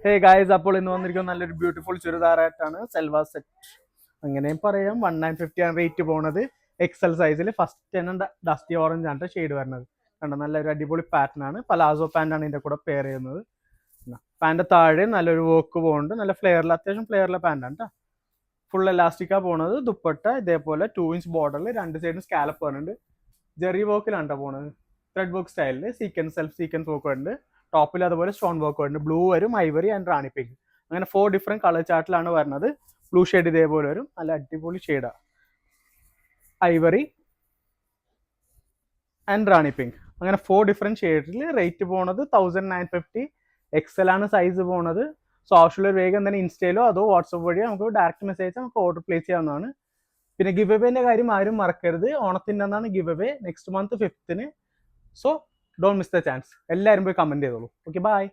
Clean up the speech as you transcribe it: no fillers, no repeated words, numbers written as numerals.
Hey guys, അപ്പോൾ ഇന്ന് വന്നിരിക്കുന്ന നല്ലൊരു ബ്യൂട്ടിഫുൾ ചുരിദാറായിട്ടാണ്. സെൽവാർ സെറ്റ് അങ്ങനെയും പറയാം. 1950 ആണ് റേറ്റ് പോണത്. എക്സൽ സൈസിൽ ഫസ്റ്റ് തന്നെ ഡസ്റ്റി ഓറഞ്ച് ആണ് ഷെയ്ഡ് വരുന്നത്. കണ്ടോ, നല്ലൊരു അടിപൊളി പാറ്റേൺ ആണ്. പലാസോ പാൻ്റ് ആണ് ഇതിന്റെ കൂടെ പെയർ ചെയ്യുന്നത്. പാൻ്റെ താഴെ നല്ലൊരു വർക്ക് പോകുന്നുണ്ട്. നല്ല ഫ്ലെയറിൽ, അത്യാവശ്യം ഫ്ലെയറിലെ പാൻ്റാണ് കേട്ടോ. ഫുൾ എലാസ്റ്റിക്കാണ് പോണത്. ദുപ്പട്ട ഇതേപോലെ 2 ഇഞ്ച് ബോർഡറിൽ രണ്ട് സൈഡും സ്കാലപ്പ് വരുന്നുണ്ട്. ജെറി വർക്കിലാണ് കേട്ടോ പോണത്. ത്രെഡ് വർക്ക് സ്റ്റൈലിൽ സീക്വൻസ്, സെൽഫ് സീക്വൻസ് വർക്ക് വരുന്നുണ്ട്. ടോപ്പിൽ അതുപോലെ സ്റ്റോൺ വർക്ക് വരുന്നുണ്ട്. ബ്ലൂ വരും, ഐവറി ആൻഡ് റാണി പിങ്ക്, അങ്ങനെ 4 ഡിഫറെന്റ് കളർ ചാർട്ടിലാണ് വരുന്നത്. ബ്ലൂ ഷെയ്ഡ് ഇതേപോലെ വരും, നല്ല അടിപൊളി ഷെയ്ഡാണ്. ഐവറി ആൻഡ് റാണി പിങ്ക്, അങ്ങനെ 4 ഡിഫറെന്റ് ഷെയ്ഡിൽ. റേറ്റ് പോണത് 1950. എക്സൽ ആണ് സൈസ് പോണത്. സോ ആവശ്യമുള്ള വേഗം തന്നെ ഇൻസ്റ്റയിലോ അതോ വാട്സപ്പ് വഴിയോ നമുക്ക് ഡയറക്റ്റ് മെസ്സേജ് നമുക്ക് ഓർഡർ പ്ലേസ് ചെയ്യാവുന്നതാണ്. പിന്നെ ഗിവ് അവേന്റെ കാര്യം ആരും മറക്കരുത്. ഓണത്തിൻ്റെ അന്നാണ് give away, next month 5th. So don't miss the chance. എല്ലാവരും പോയി കമന്റ് ചെയ്തോളൂ. Okay, by.